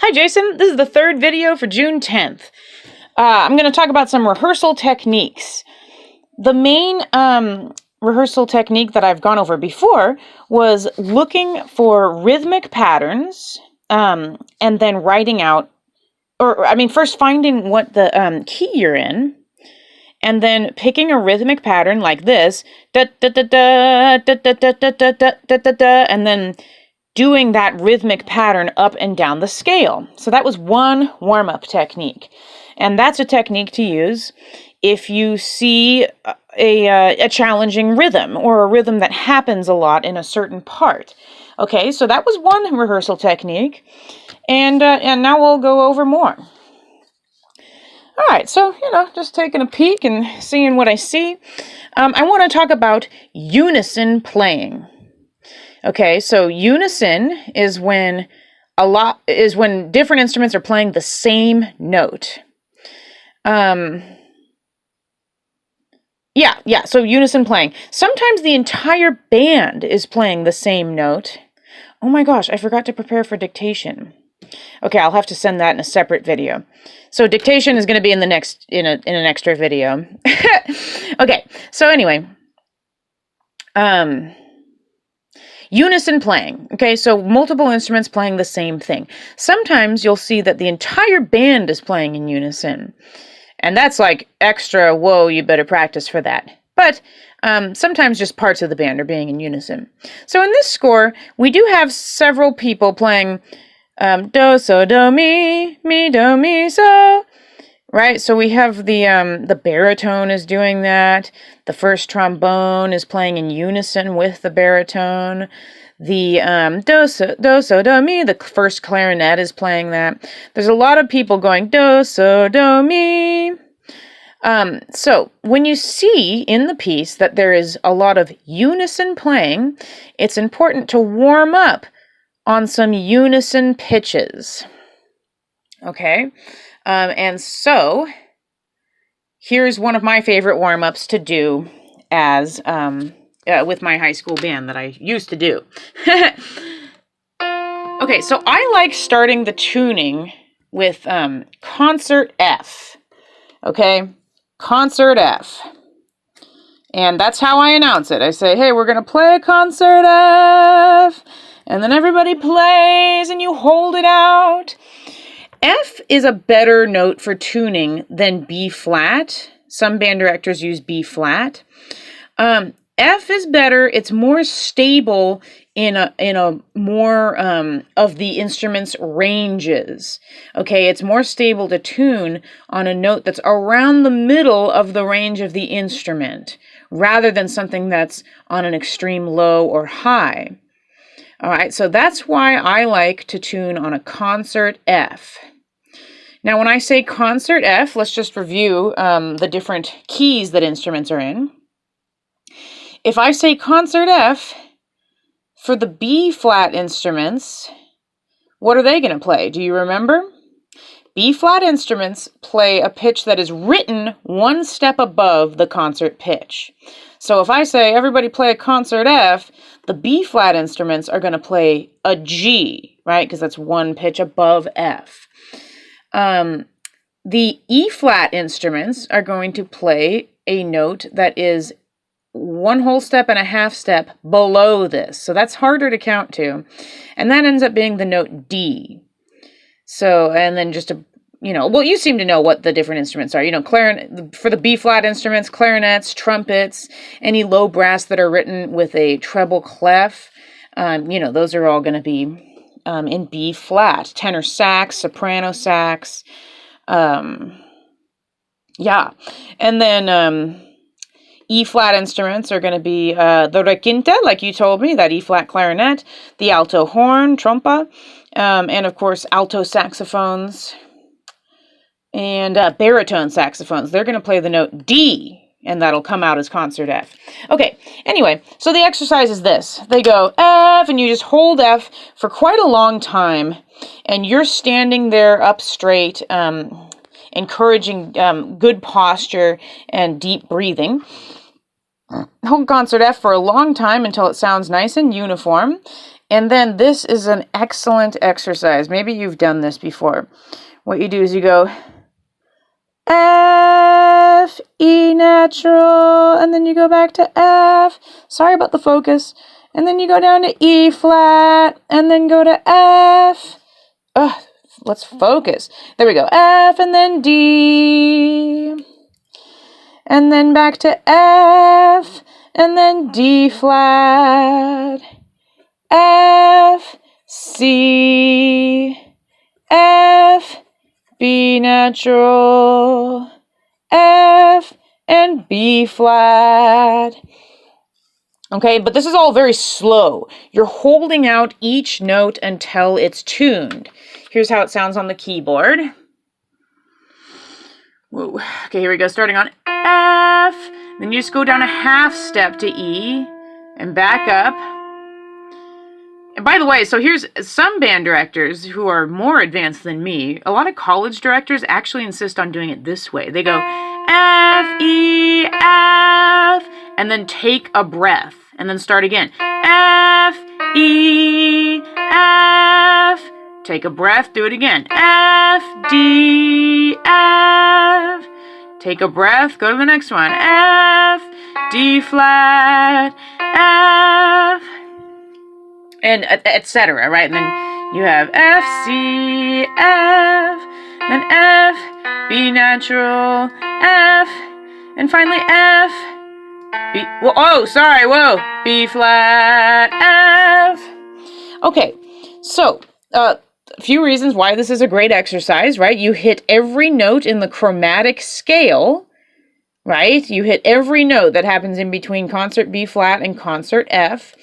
Hi Jason, this is the third video for June 10th. I'm going to talk about some rehearsal techniques. The main rehearsal technique that I've gone over before was looking for rhythmic patterns and then writing out, first finding what the key you're in, and then picking a rhythmic pattern like this, da da da da da da da da da da da da, and then doing that rhythmic pattern up and down the scale. So that was one warm-up technique. And that's a technique to use if you see a challenging rhythm or a rhythm that happens a lot in a certain part. Okay, so that was one rehearsal technique. And now we'll go over more. All right, so, just taking a peek and seeing what I see. I want to talk about unison playing. Okay, so unison is when different instruments are playing the same note. So unison playing. Sometimes the entire band is playing the same note. Oh my gosh, I forgot to prepare for dictation. Okay, I'll have to send that in a separate video. So dictation is going to be in an extra video. Okay, so anyway, unison playing. Okay, so multiple instruments playing the same thing. Sometimes you'll see that the entire band is playing in unison. And that's like extra, whoa, you better practice for that. But sometimes just parts of the band are being in unison. So in this score, we do have several people playing do, so, do, mi, do, mi, so. Right, so we have the baritone is doing that. The first trombone is playing in unison with the baritone. The do, so, do, mi, the first clarinet is playing that. There's a lot of people going do, so, do, mi. So when you see in the piece that there is a lot of unison playing, it's important to warm up on some unison pitches. Okay? And so, here's one of my favorite warm-ups to do as with my high school band that I used to do. Okay, so I like starting the tuning with concert F. Okay, concert F. And that's how I announce it. I say, hey, we're going to play a concert F. And then everybody plays and you hold it out. F is a better note for tuning than B flat. Some band directors use B flat. F is better. It's more stable in a more of the instrument's ranges. Okay, it's more stable to tune on a note that's around the middle of the range of the instrument, rather than something that's on an extreme low or high. All right, so that's why I like to tune on a concert F. Now, when I say concert F, let's just review the different keys that instruments are in. If I say concert F, for the B flat instruments, what are they going to play? Do you remember? B flat instruments play a pitch that is written one step above the concert pitch. So if I say everybody play a concert F, the B flat instruments are going to play a G, right? Because that's one pitch above F. The E flat instruments are going to play a note that is one whole step and a half step below this. So that's harder to count to. And that ends up being the note D. So, and then just you seem to know what the different instruments are. Clarinet, for the B flat instruments, clarinets, trumpets, any low brass that are written with a treble clef, those are all going to be in B flat. Tenor sax, soprano sax, And then E flat instruments are going to be the requinte, like you told me, that E flat clarinet, the alto horn, trompa, and of course alto saxophones and baritone saxophones. They're going to play the note D, and that'll come out as concert F. Okay, anyway, so the exercise is this. They go F, and you just hold F for quite a long time, and you're standing there up straight, encouraging good posture and deep breathing. Hold concert F for a long time until it sounds nice and uniform. And then this is an excellent exercise. Maybe you've done this before. What you do is you go F, E natural, and then you go back to F. Sorry about the focus. And then you go down to E flat, and then go to F. Ugh, let's focus. There we go. F, and then D. And then back to F, and then D flat. F, C, F, B natural, F, and B flat. Okay, but this is all very slow. You're holding out each note until it's tuned. Here's how it sounds on the keyboard. Whoa. Okay, here we go. Starting on F. Then you just go down a half step to E and back up. And by the way, so here's some band directors who are more advanced than me. A lot of college directors actually insist on doing it this way. They go F, E, F, and then take a breath, and then start again. F, E, F, take a breath, do it again. F, D, F, take a breath, go to the next one. F, D flat, F, and etc., right? And then you have F, C, F, then F, B natural, F, and finally F, B, B flat, F. Okay, so a few reasons why this is a great exercise, right? You hit every note in the chromatic scale, right? You hit every note that happens in between concert B flat and concert F.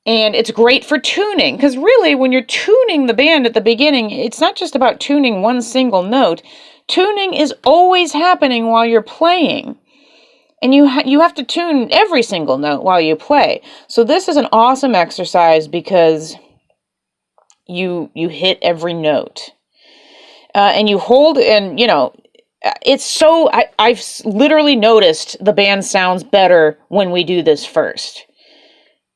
And it's great for tuning, because really when you're tuning the band at the beginning, it's not just about tuning one single note. Tuning is always happening while you're playing. And you have to tune every single note while you play. So this is an awesome exercise because you hit every note. And you hold, and it's so, I've literally noticed the band sounds better when we do this first.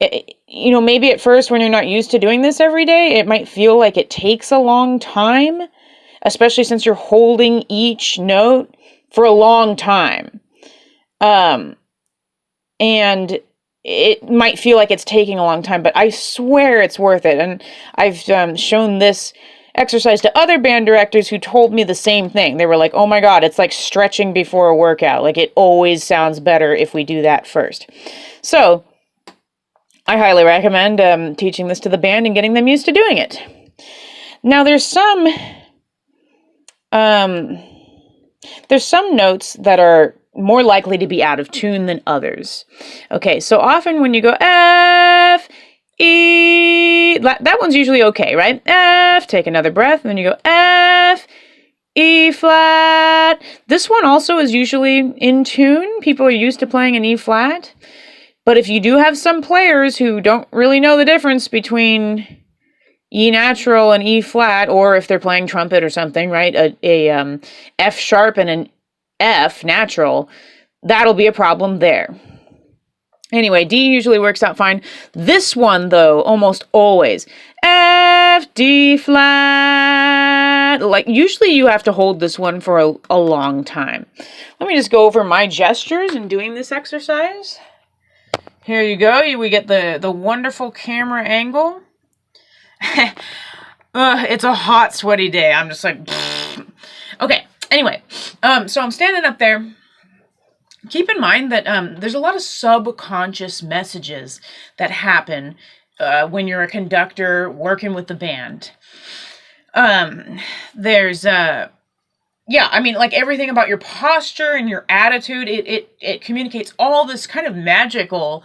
Maybe at first when you're not used to doing this every day, it might feel like it takes a long time, especially since you're holding each note for a long time. And it might feel like it's taking a long time, but I swear it's worth it. And I've shown this exercise to other band directors who told me the same thing. They were like, oh my God, it's like stretching before a workout. Like, it always sounds better if we do that first. So I highly recommend teaching this to the band and getting them used to doing it. Now, there's some notes that are more likely to be out of tune than others. Okay, so often when you go F, E, that one's usually okay, right? F, take another breath, and then you go F, E flat. This one also is usually in tune. People are used to playing an E flat. But if you do have some players who don't really know the difference between E natural and E flat, or if they're playing trumpet or something, right, a F sharp and an F natural, that'll be a problem there. Anyway, D usually works out fine. This one, though, almost always, F, D flat. Like, usually you have to hold this one for a long time. Let me just go over my gestures in doing this exercise. Here you go. We get the wonderful camera angle. It's a hot, sweaty day. I'm just like, pfft. Okay. Anyway, so I'm standing up there. Keep in mind that there's a lot of subconscious messages that happen when you're a conductor working with the band. There's like everything about your posture and your attitude, it communicates all this kind of magical,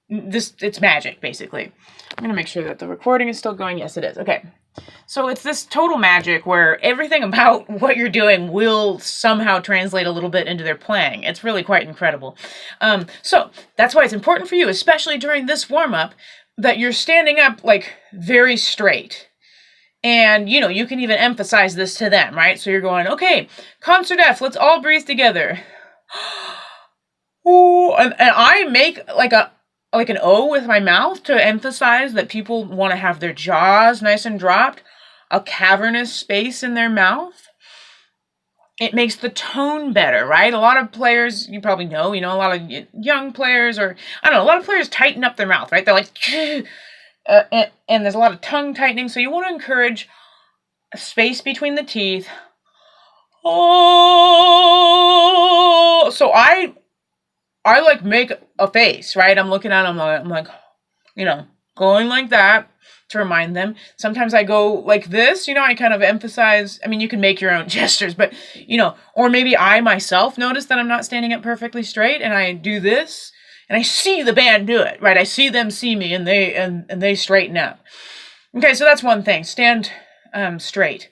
it's magic, basically. I'm going to make sure that the recording is still going. Yes, it is. Okay. So it's this total magic where everything about what you're doing will somehow translate a little bit into their playing. It's really quite incredible. So that's why it's important for you, especially during this warm-up, that you're standing up like very straight. And, you can even emphasize this to them, right? So you're going, okay, concert F, let's all breathe together. Ooh, and I make like a like an O with my mouth to emphasize that people want to have their jaws nice and dropped, a cavernous space in their mouth. It makes the tone better, right? A lot of players, you probably know, a lot of young players, or I don't know, a lot of players tighten up their mouth, right? They're like, and there's a lot of tongue tightening. So you want to encourage a space between the teeth. Oh, so I like make a face, right? I'm looking at them, I'm like, going like that to remind them. Sometimes I go like this, I kind of emphasize, you can make your own gestures, but, or maybe I myself notice that I'm not standing up perfectly straight and I do this and I see the band do it, right? I see them see me and they straighten up. Okay, so that's one thing. Stand straight.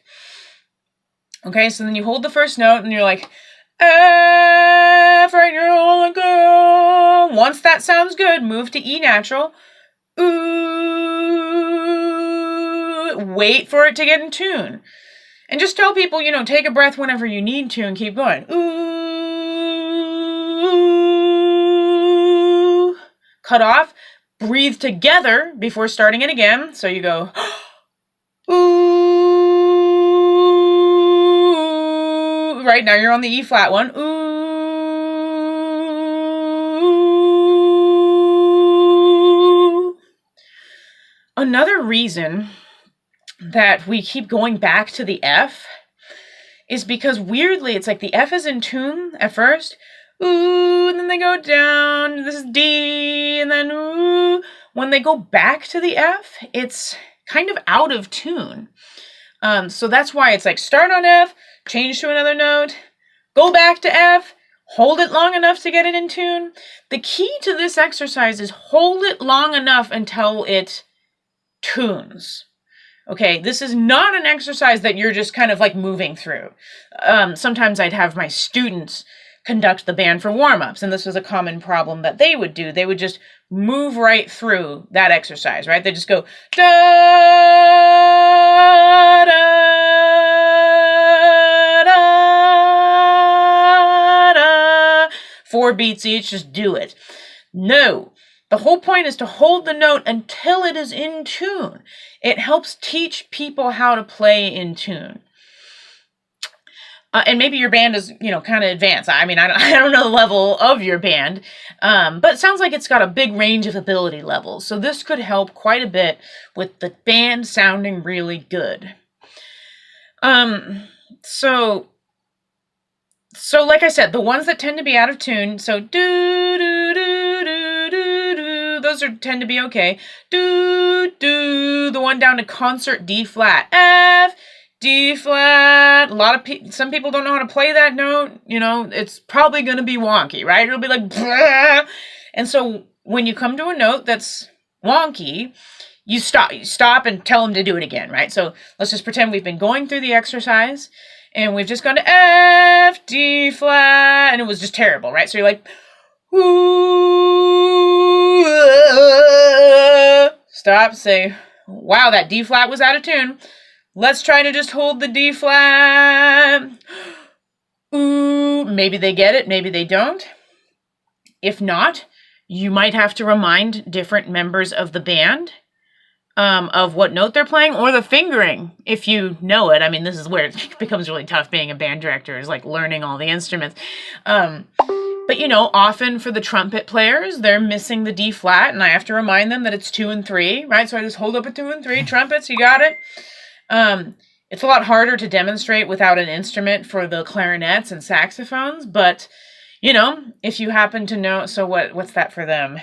Okay, so then you hold the first note and you're like, F, right, you're all good. Once that sounds good, move to E natural. Ooh, wait for it to get in tune. And just tell people, take a breath whenever you need to and keep going. Ooh. Cut off. Breathe together before starting it again. So you go, ooh. Right, now you're on the E flat one. Ooh. Another reason that we keep going back to the F is because weirdly, it's like the F is in tune at first, ooh, and then they go down, this is D, and then ooh. When they go back to the F, it's kind of out of tune. So that's why it's like start on F, change to another note, go back to F, hold it long enough to get it in tune. The key to this exercise is hold it long enough until it tunes. Okay, this is not an exercise that you're just kind of like moving through. Sometimes I'd have my students conduct the band for warm-ups, and this was a common problem that they would do. They would just move right through that exercise, right? They just go da da da da, 4 beats each, just do it. No. The whole point is to hold the note until it is in tune. It helps teach people how to play in tune. And maybe your band is, kind of advanced. I don't know the level of your band, but it sounds like it's got a big range of ability levels. So this could help quite a bit with the band sounding really good. So like I said, the ones that tend to be out of tune, so do do do do do do, those tend to be okay. Do do, the one down to concert D flat, F, D flat. Some people don't know how to play that note. It's probably going to be wonky, right? It'll be like, bleh. And so when you come to a note that's wonky, you stop and tell them to do it again, right? So let's just pretend we've been going through the exercise and we've just gone to F, D flat, and it was just terrible, right? So you're like, ooh, stop, say, wow, that D flat was out of tune. Let's try to just hold the D flat. Ooh, maybe they get it, maybe they don't. If not, you might have to remind different members of the band of what note they're playing, or the fingering, if you know it. This is where it becomes really tough being a band director, is like learning all the instruments. But often for the trumpet players, they're missing the D flat, and I have to remind them that it's 2 and 3, right? So I just hold up a 2 and 3, trumpets, you got it. It's a lot harder to demonstrate without an instrument for the clarinets and saxophones, but, if you happen to know, so what's that for them?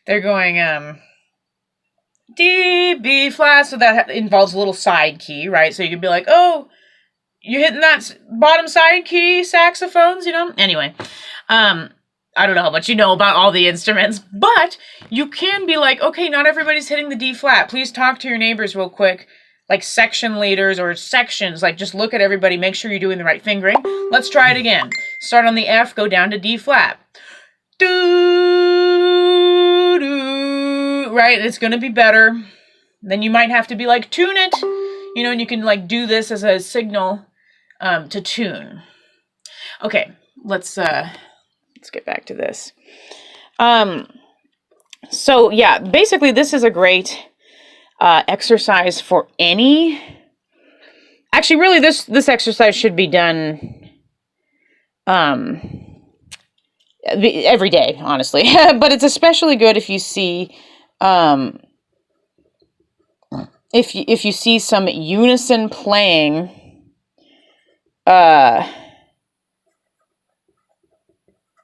They're going, D, B flat, so that involves a little side key, right? So you could be like, oh, you're hitting that bottom side key, saxophones, Anyway, I don't know how much you know about all the instruments, but you can be like, okay, not everybody's hitting the D flat. Please talk to your neighbors real quick, like section leaders or sections, like just look at everybody, make sure you're doing the right fingering. Let's try it again. Start on the F, go down to D flat. Do, do, right? It's going to be better. Then you might have to be like, tune it, and you can like do this as a signal to tune. Okay, let's get back to this. So yeah, basically this is a great exercise for any. Actually, really, this exercise should be done every day, honestly. But it's especially good if you see if you see some unison playing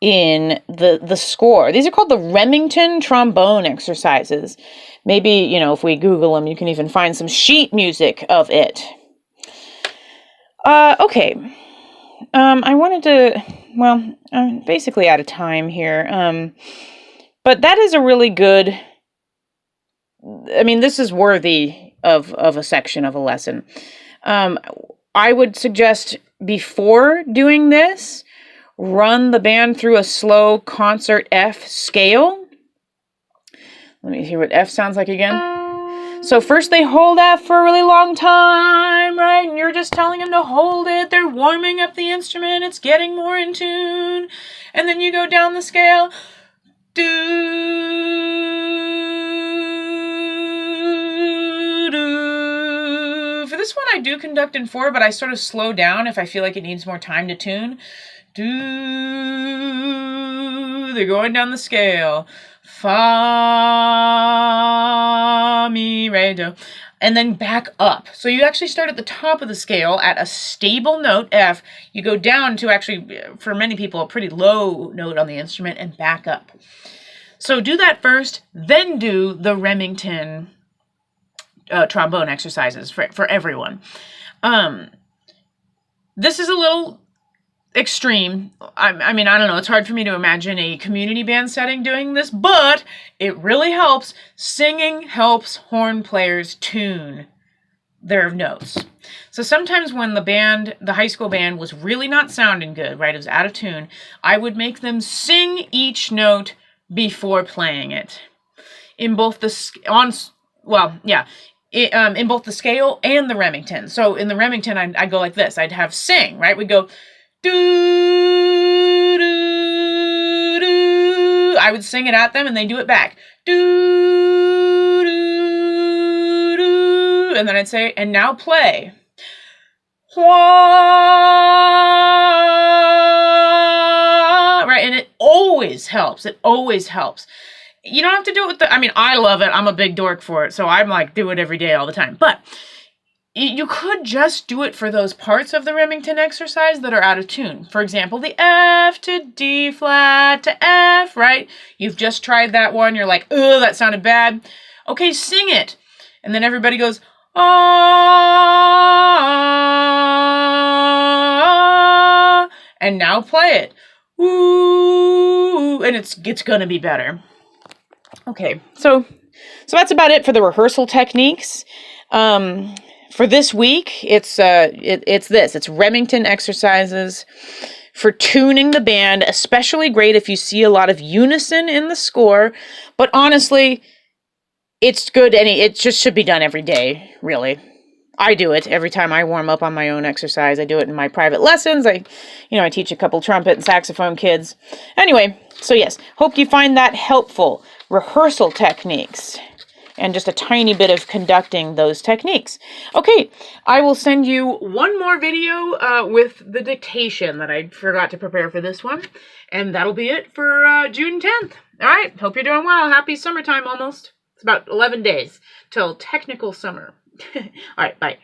in the score. These are called the Remington trombone exercises. Maybe, you know, if we Google them, you can even find some sheet music of it. Okay. I wanted to, well, I'm basically out of time here. But that is a really good, I mean, this is worthy of a section of a lesson. I would suggest before doing this, run the band through a slow concert F scale. Let me hear what F sounds like again. So first they hold F for a really long time, right? And you're just telling them to hold it. They're warming up the instrument. It's getting more in tune. And then you go down the scale. Do, do. For this one, I do conduct in 4, but I sort of slow down if I feel like it needs more time to tune. Do. They're going down the scale. Fa, mi, re, do. And then back up. So you actually start at the top of the scale at a stable note, F. You go down to actually, for many people, a pretty low note on the instrument and back up. So do that first, then do the Remington trombone exercises for everyone. This is a little extreme. I mean, I don't know. It's hard for me to imagine a community band setting doing this, but it really helps. Singing helps horn players tune their notes. So sometimes when the high school band was really not sounding good, right, it was out of tune, I would make them sing each note before playing it. In both the in both the scale and the Remington. So in the Remington, I'd go like this. I'd have sing, right? We'd go do, do, do. I would sing it at them and they do it back. Do, do, do. And then I'd say, and now play. Right? And it always helps. It always helps. You don't have to do it with I love it. I'm a big dork for it. So I'm like, do it every day all the time. But you could just do it for those parts of the Remington exercise that are out of tune. For example, the F to D flat to F, right? You've just tried that one. You're like, ugh, that sounded bad. Okay, sing it. And then everybody goes, ah, and now play it. Ooh, and it's going to be better. Okay, so that's about it for the rehearsal techniques. For this week, it's Remington exercises for tuning the band, especially great if you see a lot of unison in the score. But honestly, it's good. It just should be done every day, really. I do it every time I warm up on my own exercise. I do it in my private lessons. I teach a couple trumpet and saxophone kids. Anyway, so yes, hope you find that helpful. Rehearsal techniques. And just a tiny bit of conducting those techniques. Okay, I will send you one more video with the dictation that I forgot to prepare for this one. And that'll be it for June 10th. All right, hope you're doing well. Happy summertime almost. It's about 11 days till technical summer. All right, bye.